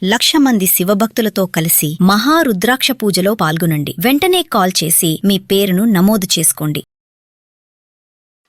1,00,000 మంది శివభక్తులతో కలిసి మహారుద్రాక్ష పూజలో పాల్గొనండి. వెంటనే కాల్ చేసి మీ పేరును నమోదు చేసుకోండి.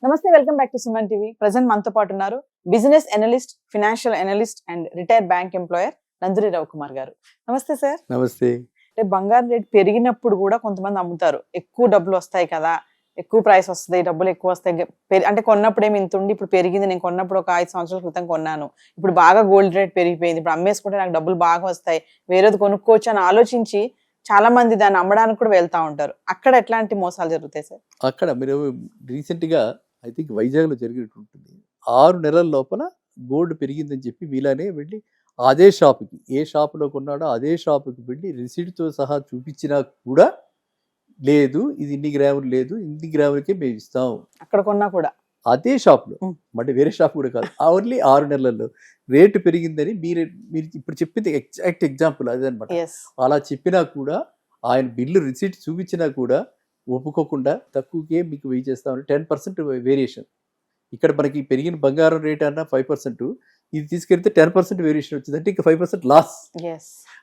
నమస్తే, welcome back to Suman TV. Present మనతో పాటు ఉన్నారు business analyst, financial analyst and retired bank employer Nanduri Ravikumar గారు. నమస్తే సార్. నమస్తే. అంటే బంగారం రేట్ పెరిగినప్పుడు కూడా కొంతమంది అమ్ముతారు, ఎక్కువ డబ్బులు వస్తాయి కదా, ఎక్కువ ప్రైస్ వస్తుంది, డబ్బులు ఎక్కువ వస్తాయి, అంటే కొన్నప్పుడు ఏమి ఇంత ఉండి ఇప్పుడు పెరిగింది, నేను కొన్నప్పుడు ఒక 5 సంవత్సరాల క్రితం కొన్నాను, ఇప్పుడు బాగా గోల్డ్ రేట్ పెరిగిపోయింది, ఇప్పుడు అమ్మేసుకుంటే నాకు డబ్బులు బాగా వస్తాయి, వేరేది కొనుక్కోవచ్చు అని ఆలోచించి చాలా మంది దాన్ని అమ్మడానికి కూడా వెళ్తా ఉంటారు. అక్కడ ఎట్లాంటి మోసాలు జరుగుతాయి సార్? అక్కడ మీరు రీసెంట్గా ఐ థింక్ వైజాగ్లో జరిగినట్టుంటుంది. 6 నెలల లోపల గోల్డ్ పెరిగిందని చెప్పి మీలానే వెళ్ళి అదే షాప్కి, ఏ షాపులో కొన్నాడో అదే షాపుకి వెళ్ళి రిసీట్తో సహా చూపించినా కూడా లేదు, ఇది ఇన్ని గ్రాములు లేదు, ఇన్ని గ్రాములకే మేము ఇస్తాం. అక్కడ కొన్నా కూడా అదే షాప్లో, అంటే వేరే షాప్ కూడా కాదు, ఓన్లీ 6 నెలల్లో రేటు పెరిగిందని మీరు ఇప్పుడు చెప్పింది ఎగ్జాక్ట్ ఎగ్జాంపుల్ అదే అనమాట. అలా చెప్పినా కూడా ఆయన బిల్లు రిసీట్ చూపించినా కూడా ఒప్పుకోకుండా తక్కువకే మీకు వెయ్యి చేస్తామని 10% వేరియేషన్. ఇక్కడ మనకి పెరిగిన బంగారం రేట్ అన్న 5%, ఇది తీసుకెళ్తే 10% వేరియేషన్ వచ్చింది, అంటే ఇంకా 5% లాస్.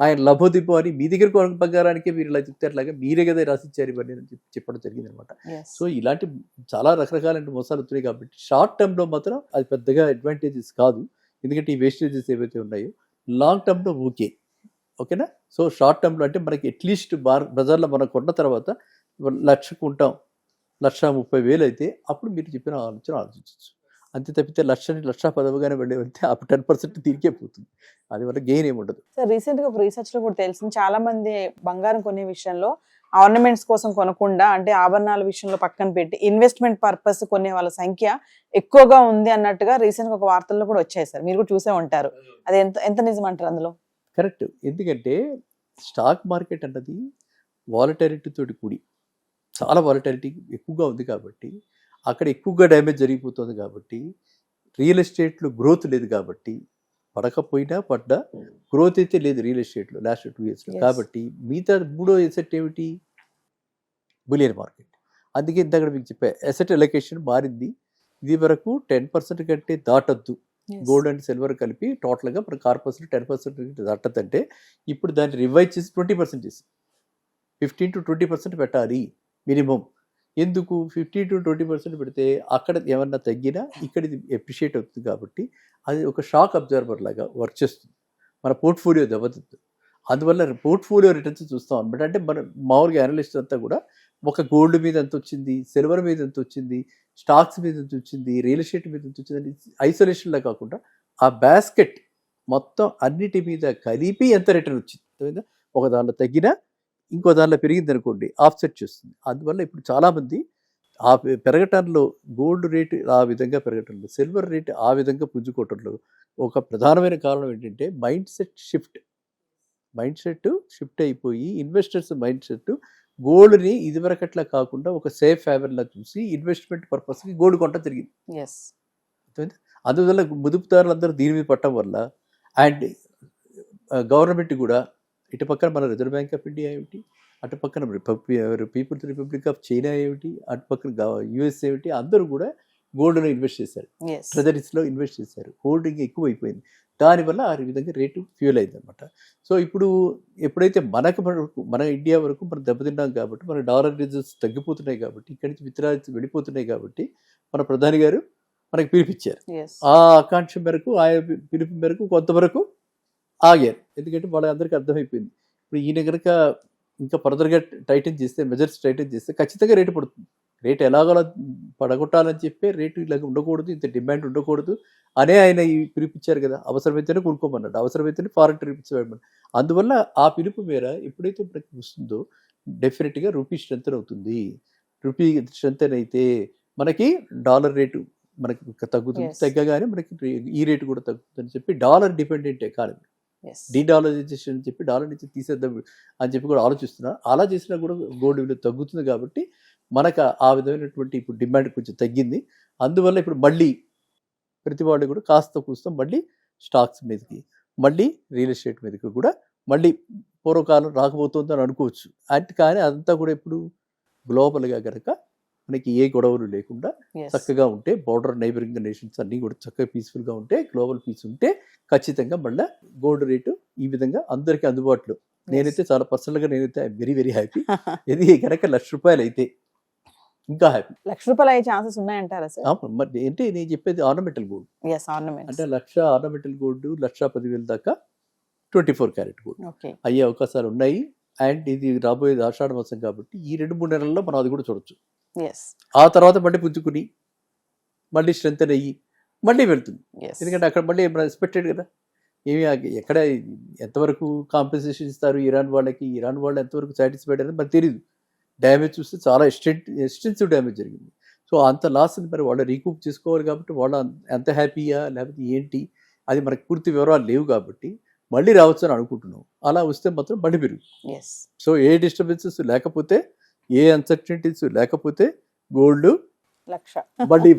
ఆయన లభోదిబ్బో అని మీ దగ్గర కొన బంగారానికి మీరు ఇలా చెప్తే అట్లాగా మీరే కదా రాసిచ్చారు ఇవన్నీ చెప్పడం జరిగింది అనమాట. సో ఇలాంటి చాలా రకరకాలైన మోసాలు వస్తున్నాయి కాబట్టి షార్ట్ టర్మ్లో మాత్రం అది పెద్దగా అడ్వాంటేజెస్ కాదు, ఎందుకంటే ఈ వేస్టేజెస్ ఏవైతే ఉన్నాయో. లాంగ్ టర్మ్లో ఓకేనా. సో షార్ట్ టర్మ్లో అంటే మనకి అట్లీస్ట్ బజార్లో మనం కొన్న తర్వాత 1,00,000 కొంటాం, 1,30,000 అయితే అప్పుడు మీరు చెప్పిన ఆలోచించవచ్చు. అంతే తప్పితే 1,10,000 వెళ్ళే వెళ్తే అప్పుడు 10% తిరిగే పోతుంది, అది వల్ల గెయిన్ ఏమి ఉండదు. సార్ రీసెంట్ గా ఒక రీసెర్చ్ లో కూడా తెలిసింది, చాలా మంది బంగారం కొనే విషయంలో ఆర్నమెంట్స్ కోసం కొనకుండా, అంటే ఆభరణాల విషయంలో పక్కన పెట్టి ఇన్వెస్ట్మెంట్ పర్పస్ కొనే వాళ్ళ సంఖ్య ఎక్కువగా ఉంది అన్నట్టుగా రీసెంట్ గా ఒక వార్తల్లో కూడా వచ్చాయి సార్, మీరు కూడా చూసే ఉంటారు. అది ఎంత నిజం అంటారు అందులో? కరెక్ట్. ఎందుకంటే స్టాక్ మార్కెట్ అన్నది వాలటాలిటీ తోటి కూడి, చాలా వాలటాలిటీ ఎక్కువగా ఉంది కాబట్టి, అక్కడ ఎక్కువగా డ్యామేజ్ జరిగిపోతుంది కాబట్టి, రియల్ ఎస్టేట్లో గ్రోత్ లేదు కాబట్టి, పడకపోయినా పడ్డా గ్రోత్ అయితే లేదు రియల్ ఎస్టేట్లో లాస్ట్ 2 yearsలో. కాబట్టి మిగతా మూడో ఎసెట్ ఏమిటి? Bullion market. అందుకే ఇంతక్కడ మీకు చెప్పా, ఎసెట్ అలొకేషన్ మారింది. ఇది వరకు 10% కంటే దాటద్దు, గోల్డ్ అండ్ సిల్వర్ కలిపి టోటల్గా మన కార్పొరేషన్ 10% దాటద్దంటే ఇప్పుడు దాన్ని రివైజ్ చేసి 20% చేసి 15 to 20% పెట్టాలి మినిమం. ఎందుకు 15 to 20% పెడితే అక్కడ ఏమన్నా తగ్గినా ఇక్కడ ఇది ఎప్రిషియేట్ అవుతుంది కాబట్టి అది ఒక షాక్ అబ్జర్వర్ లాగా వర్క్ చేస్తుంది, మన పోర్ట్ఫోలియో దెబ్బతింది. అందువల్ల పోర్ట్ఫోలియో రిటర్న్స్ చూస్తాం అనమాట. అంటే మన మామూలుగా అనలిస్ట్ అంతా కూడా ఒక గోల్డ్ మీద ఎంత వచ్చింది, సిల్వర్ మీద ఎంత వచ్చింది, స్టాక్స్ మీద ఎంత వచ్చింది, రియల్ ఎస్టేట్ మీద ఎంత వచ్చింది, ఐసోలేషన్లా కాకుండా ఆ బాస్కెట్ మొత్తం అన్నిటి మీద కలిపి ఎంత రిటర్న్ వచ్చింది. ఒక దాంట్లో తగ్గినా ఇంకో దానిలో పెరిగింది అనుకోండి, ఆఫ్సెట్ చేస్తుంది. అందువల్ల ఇప్పుడు చాలామంది ఆ పెరగటంలో, గోల్డ్ రేటు ఆ విధంగా పెరగటంలో, సిల్వర్ రేటు ఆ విధంగా పుంజుకోవటంలో ఒక ప్రధానమైన కారణం ఏంటంటే మైండ్ సెట్ షిఫ్ట్ అయిపోయి ఇన్వెస్టర్స్ మైండ్ సెట్ గోల్డ్ని ఇదివరకట్లా కాకుండా ఒక సేఫ్ హ్యావెన్లా చూసి ఇన్వెస్ట్మెంట్ పర్పస్కి గోల్డ్ కొంట జరిగింది. అందువల్ల ముదుపుదారులందరూ దీని మీద పట్టడం వల్ల, అండ్ గవర్నమెంట్ కూడా ఇటు పక్కన మన రిజర్వ్ బ్యాంక్ ఆఫ్ ఇండియా ఏమిటి, అటు పక్కన పీపుల్స్ రిపబ్లిక్ ఆఫ్ చైనా ఏమిటి, అటు పక్కన యుఎస్ ఏమిటి, అందరూ కూడా గోల్డ్లో ఇన్వెస్ట్ చేశారు, ట్రెజరీస్లో ఇన్వెస్ట్ చేశారు, హోల్డింగ్ ఎక్కువ అయిపోయింది. దానివల్ల ఆ విధంగా రేటు ఫ్యూల్ అయింది అనమాట. సో ఇప్పుడు ఎప్పుడైతే మన ఇండియా వరకు మనం దెబ్బతిన్నాం కాబట్టి, మన డాలర్ రిజర్వ్స్ తగ్గిపోతున్నాయి కాబట్టి, ఇక్కడి నుంచి విత్డ్రాల్స్ వెళ్ళిపోతున్నాయి కాబట్టి మన ప్రధాని గారు మనకి పిలిపించారు. ఆ ఆకాంక్ష మేరకు, ఆ పిలుపు మేరకు కొంతవరకు ఆగారు, ఎందుకంటే వాళ్ళందరికీ అర్థమైపోయింది ఇప్పుడు ఈయన కనుక ఇంకా ఫర్దర్గా మెజర్స్ టైటన్ చేస్తే ఖచ్చితంగా రేటు పడుతుంది. రేటు ఎలాగోలా పడగొట్టాలని చెప్పి రేటు ఇలాగ ఉండకూడదు, ఇంత డిమాండ్ ఉండకూడదు అనే ఆయన పిలిపించారు కదా. అవసరమైతేనే కొనుక్కోమన్నాడు, అవసరమైతేనే ఫారెన్ ట్రిప్స్ వేయమన్నాడు. అందువల్ల ఆ పిలుపు మేర ఎప్పుడైతే మనకి వస్తుందో డెఫినెట్గా రూపీ స్ట్రెంత్ అవుతుంది. రూపీ స్ట్రెంత్ అయితే మనకి డాలర్ రేటు మనకి తగ్గుతుంది, తగ్గగానే మనకి ఈ రేటు కూడా తగ్గుతుంది అని చెప్పి డాలర్ డిపెండెంట్ ఎకానమీ, డీడాలరైజేషన్ అని చెప్పి డాలర్ నుంచి తీసేద్దాం అని చెప్పి కూడా ఆలోచిస్తున్నారు. అలా చేసినా కూడా గోల్డ్ విలువ తగ్గుతుంది కాబట్టి మనకు ఆ విధమైనటువంటి ఇప్పుడు డిమాండ్ కొంచెం తగ్గింది. అందువల్ల ఇప్పుడు మళ్ళీ ప్రతి వాళ్ళు కూడా కాస్త కూస్త మళ్ళీ స్టాక్స్ మీదకి, మళ్ళీ రియల్ ఎస్టేట్ మీదకి కూడా మళ్ళీ పూర్వకాలం రాకపోతుందని అనుకోవచ్చు. అంటే కానీ అదంతా కూడా ఇప్పుడు గ్లోబల్గా కనుక మనకి ఏ గొడవలు లేకుండా Yes. చక్కగా ఉంటే, బోర్డర్ నైబరింగ్ నేషన్స్ అన్నీ కూడా చక్కగా పీస్ఫుల్గా ఉంటే, గ్లోబల్ పీస్ ఉంటే ఖచ్చితంగా మళ్ళీ గోల్డ్ రేటు ఈ విధంగా అందరికీ అందుబాటులో. నేనైతే చాలా పర్సనల్గా నేనైతే వెరీ వెరీ హ్యాపీ. ఇది కనుక ₹1,00,000 అయితే ఇంకా హ్యాపీ. ₹1,00,000 అయ్యే ఛాన్సెస్ ఉన్నాయంటారా సార్? మరి ఏంటి నేను చెప్పేది ఆర్నమెంటల్ గోల్డ్ ఎస్, ఆర్నమెంట్స్. అంటే 1,00,000 ఆర్నమెంటల్ గోల్డ్ 1,10,000 దాకా 24 క్యారెట్ గోల్డ్ ఓకే. అయ్యే అవకాశాలు ఉన్నాయి. అండ్ ఇది రాబోయేది ఆషాఢ మాసం కాబట్టి ఈ 2-3 నెలల్లో మనం అది కూడా చూడొచ్చు. ఎస్, ఆ తర్వాత మళ్ళీ పుంజుకుని మళ్ళీ స్ట్రెంత్ అయ్యి మళ్ళీ వెళ్తుంది. ఎస్. ఎందుకంటే అక్కడ మళ్ళీ ఎక్స్పెక్టెడ్ కదా, ఏమి ఎక్కడ ఎంతవరకు కాంపెన్సేషన్ ఇస్తారు ఇరాన్ వాళ్ళకి, ఇరాన్ వాళ్ళు ఎంతవరకు సాటిస్ఫైడ్ అనేది మనకు తెలియదు. డ్యామేజ్ చూస్తే చాలా ఎక్స్టెన్సివ్ డ్యామేజ్ జరిగింది. సో అంత లాస్ని మరి వాళ్ళు రీకూప్ చేసుకోవాలి కాబట్టి వాళ్ళు ఎంత హ్యాపీయా లేకపోతే ఏంటి అది మనకు పూర్తి వివరాలు లేవు కాబట్టి మళ్ళీ రావచ్చు అని అనుకుంటున్నాం. అలా వస్తే మాత్రం మళ్ళీ పెరుగు. ఎస్. సో ఏ డిస్టర్బెన్సెస్ లేకపోతే, ఏ అన్సర్టనిటీస్ లేకపోతే గోల్డ్ 1,00,000. మళ్ళీ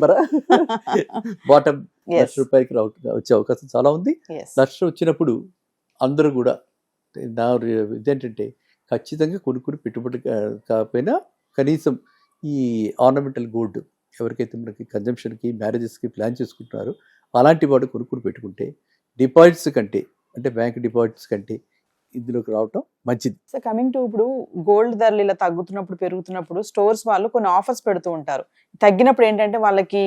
బాటమ్ Yes. ₹1,00,000 వచ్చే అవకాశం చాలా ఉంది. ఎస్. 1,00,000 వచ్చినప్పుడు అందరూ కూడా నా ఇదేంటంటే ఖచ్చితంగా కొనుక్కుని పెట్టుబడి కాకపోయినా కనీసం ఈ ఆర్నమెంటల్ గోల్డ్ ఎవరికైతే మనకి కన్జంప్షన్కి, మ్యారేజెస్కి ప్లాన్ చేసుకుంటున్నారో అలాంటి వాడు కొనుక్కుని పెట్టుకుంటే డిపాజిట్స్ కంటే, అంటే బ్యాంక్ డిపాజిట్స్ కంటే ఇందులోకి రావటం మంచిది. సో కమింగ్ టు ఇప్పుడు గోల్డ్ ధరలు ఇలా తగ్గుతున్నప్పుడు పెరుగుతున్నప్పుడు స్టోర్స్ వాళ్ళు కొన్ని ఆఫర్స్ పెడుతూ ఉంటారు. తగ్గినప్పుడు ఏంటంటే వాళ్ళకి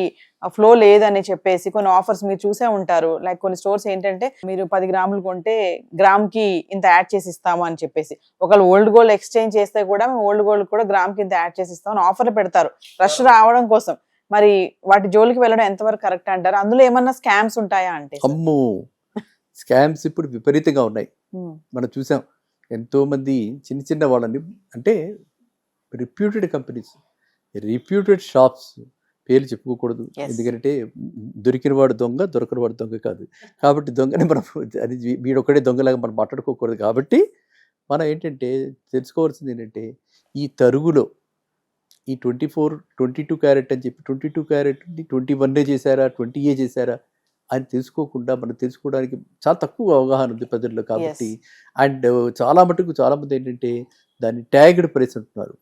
ఫ్లో లేదని చెప్పేసి కొన్ని ఆఫర్స్ మీరు చూసే ఉంటారు. లైక్ కొన్ని స్టోర్స్ ఏంటంటే మీరు 10 గ్రాములు కొంటే గ్రామ్ కి ఇంత యాడ్ చేసి ఇస్తాము అని చెప్పేసి, ఒకళ్ళు ఓల్డ్ గోల్డ్ ఎక్స్చేంజ్ చేస్తే కూడా మేము ఓల్డ్ గోల్డ్ కూడా గ్రామ్ కి ఇంత యాడ్ చేసి ఇస్తామని ఆఫర్లు పెడతారు రష్ రావడం కోసం. మరి వాటి జోలికి వెళ్ళడం ఎంతవరకు కరెక్ట్ అంటారు? అందులో ఏమన్నా స్కామ్స్ ఉంటాయా అంటే? అమ్మో, స్కామ్స్ ఇప్పుడు విపరీతంగా ఉన్నాయి. మనం చూసాం ఎంతో మంది చిన్న చిన్న వాళ్ళని, అంటే రిప్యూటెడ్ కంపెనీస్, రిప్యూటెడ్ షాప్స్, పేర్లు చెప్పుకోకూడదు Yes. ఎందుకంటే దొరికిన వాడు దొంగ, దొరకని వాడు దొంగ కాదు కాబట్టి దొంగని మనం అది వీడొక్కడే దొంగలాగా మనం మాట్లాడుకోకూడదు. కాబట్టి మనం ఏంటంటే తెలుసుకోవాల్సింది ఏంటంటే ఈ తరుగులో ఈ 22 క్యారెట్ అని చెప్పి 22 క్యారెట్ 21 చేశారా 20 చేశారా అని తెలుసుకోకుండా మనం తెలుసుకోవడానికి చాలా తక్కువ అవగాహన ఉంది ప్రజల్లో. కాబట్టి అండ్ చాలా మటుకు చాలా మంది ఏంటంటే దాన్ని ట్యాగ్డ్ ప్రైస్ అంటున్నారు,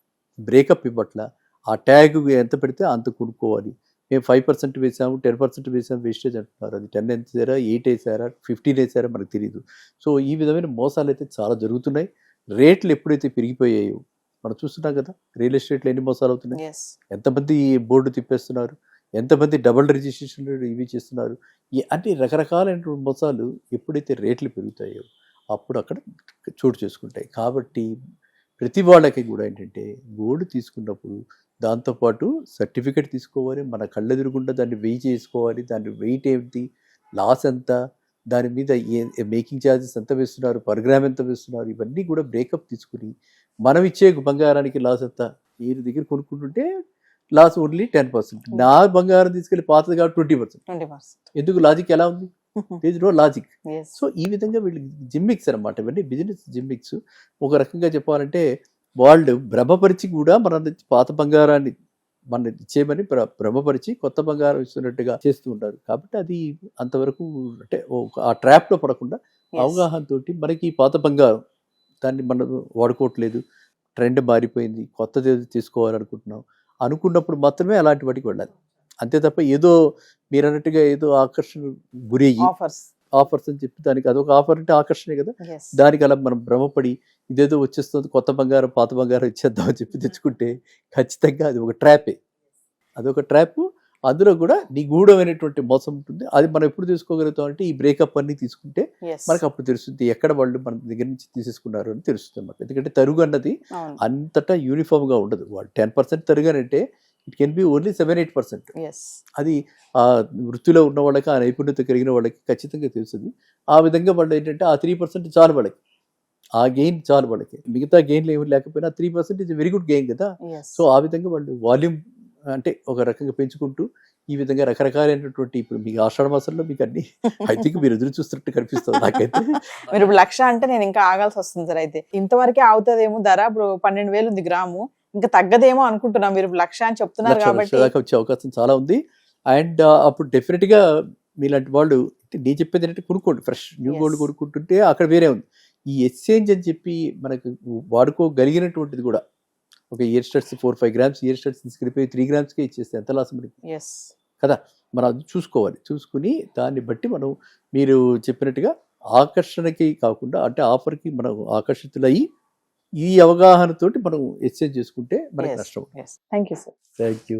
బ్రేకప్ ఇవ్వట్ల. ఆ ట్యాగ్ ఎంత పెడితే అంత కొనుక్కోవాలి. మేము 5% వేసాము, 10% వేసాము, వేస్టేజ్ అంటున్నారు. అది 10 వేసారా, 8 వేసారా, 15 వేసారా మనకు తెలియదు. సో ఈ విధమైన మోసాలు అయితే చాలా జరుగుతున్నాయి. రేట్లు ఎప్పుడైతే పెరిగిపోయాయో మనం చూస్తున్నాం కదా, రియల్ ఎస్టేట్లో ఎన్ని మోసాలు అవుతున్నాయి, ఎంతమంది బోర్డు తిప్పేస్తున్నారు, ఎంతమంది డబుల్ రిజిస్ట్రేషన్ ఇవి చేస్తున్నారు. అంటే రకరకాలైనటువంటి మోసాలు ఎప్పుడైతే రేట్లు పెరుగుతాయో అప్పుడు అక్కడ చోటు చేసుకుంటాయి. కాబట్టి ప్రతి వాళ్ళకి కూడా ఏంటంటే గోల్డ్ తీసుకున్నప్పుడు దాంతోపాటు సర్టిఫికేట్ తీసుకోవాలి, మన కళ్ళెదురుగుండా దాన్ని వెయ్యి చేసుకోవాలి, దాని వెయిట్ ఏంటి, లాస్ ఎంత, దాని మీద మేకింగ్ ఛార్జెస్ ఎంత వేస్తున్నారు, పర్ గ్రామ్ ఎంత వేస్తున్నారు, ఇవన్నీ కూడా బ్రేకప్ తీసుకుని మనం ఇచ్చే బంగారానికి లాస్ ఎంత. మీరు దగ్గర కొనుక్కుంటుంటే లాస్ ఓన్లీ 10%, నా బంగారం తీసుకెళ్ళి పాతది కాబట్టి 20%. ఎందుకు? లాజిక్ ఎలా ఉంది? There is no logic. So ఈ విధంగా వీళ్ళు జిమ్మిక్స్ అనమాట, ఇవన్నీ బిజినెస్ జిమ్మిక్స్. ఒక రకంగా చెప్పాలంటే వాళ్ళు భ్రమపరిచి కూడా మన పాత బంగారాన్ని మన ఇచ్చేయమని భ్రమపరిచి కొత్త బంగారం ఇస్తున్నట్టుగా చేస్తూ ఉంటారు. కాబట్టి అది అంతవరకు అంటే ఆ ట్రాప్లో పడకుండా అవగాహనతో మనకి పాత బంగారం దాన్ని మనం వాడుకోవట్లేదు, ట్రెండ్ మారిపోయింది, కొత్తది తీసుకోవాలనుకుంటున్నాం అనుకున్నప్పుడు మాత్రమే అలాంటి వాటికి వెళ్ళాలి. అంతే తప్ప ఏదో మీరు అన్నట్టుగా ఏదో ఆకర్షణ గురి ఆఫర్స్ అని చెప్పి దానికి అదొక ఆఫర్ అంటే ఆకర్షణే కదా, దానికి అలా మనం భ్రమపడి ఇదేదో వచ్చేస్తుంది కొత్త బంగారం పాత బంగారం ఇచ్చేద్దాం అని చెప్పి తెచ్చుకుంటే ఖచ్చితంగా అది ఒక ట్రాపే. అదొక ట్రాప్. అందులో కూడా నిగూఢమైనటువంటి మోసం ఉంటుంది. అది మనం ఎప్పుడు తీసుకోగలుగుతాం అంటే ఈ బ్రేకప్ అన్ని తీసుకుంటే మనకు అప్పుడు తెలుస్తుంది ఎక్కడ వాళ్ళు మన దగ్గర నుంచి తీసేసుకున్నారు అని తెలుస్తుంది అన్నమాట. ఎందుకంటే తరుగు అన్నది అంతటా యూనిఫామ్ గా ఉండదు. వాళ్ళు 10% తరుగానంటే ఇట్ కెన్ బి ఓన్లీ 7-8%. అది ఆ వృత్తిలో ఉన్న వాళ్ళకి, ఆ నైపుణ్యత కలిగిన వాళ్ళకి ఖచ్చితంగా తెలుస్తుంది. ఆ విధంగా వాళ్ళు ఏంటంటే ఆ 3% చాలు వాళ్ళకి, ఆ గెయిన్ చాలు వాళ్ళకి, మిగతా గెయిన్లు ఏమి లేకపోయినా 3% ఇస్ వెరీ గుడ్ గెయిన్ కదా. సో ఆ విధంగా వాళ్ళు వాల్యూమ్ అంటే ఒక రకంగా పెంచుకుంటూ ఈ విధంగా రకరకాలైనటువంటి ఇప్పుడు మీకు ఆషాఢ మాసంలో మీకు అన్ని ఐ థింక్ మీరు ఎదురు చూస్తున్నట్టు కనిపిస్తుంది నాకైతే. మీరు 1,00,000 అంటే నేను ఇంకా ఆగాల్సి వస్తుంది సార్. అయితే ఇంతవరకే అవుతుందేమో ధర. ఇప్పుడు 12,000 ఉంది గ్రాము, ఇంకా తగ్గదేమో అనుకుంటున్నాం. మీరు 1,00,000 అని చెప్తున్నారు కాబట్టి వచ్చే అవకాశం చాలా ఉంది. అండ్ అప్పుడు డెఫినెట్ గా మీలాంటి వాళ్ళు నేను చెప్పేది ఏంటంటే కొనుక్కోండి, ఫ్రెష్ న్యూ గోల్డ్ కొనుక్కుంటుంటే అక్కడ వేరే ఉంది. ఈ ఎక్స్చేంజ్ అని చెప్పి మనకు వాడుకోగలిగినటువంటిది కూడా ఒక year studs 4-5 grams year studs తీసుకెళ్ళిపోయి 3 గ్రామ్స్కే ఇచ్చేస్తే ఎంత లాస్ మనకి ఎస్ కదా. మనం అది చూసుకోవాలి. చూసుకుని దాన్ని బట్టి మనం మీరు చెప్పినట్టుగా ఆకర్షణకి కాకుండా అంటే ఆఫర్కి మనం ఆకర్షితులయ్యి ఈ అవగాహనతోటి మనం ఎక్స్చేంజ్ చేసుకుంటే మనకి నష్టం. Yes thank you sir. Thank you.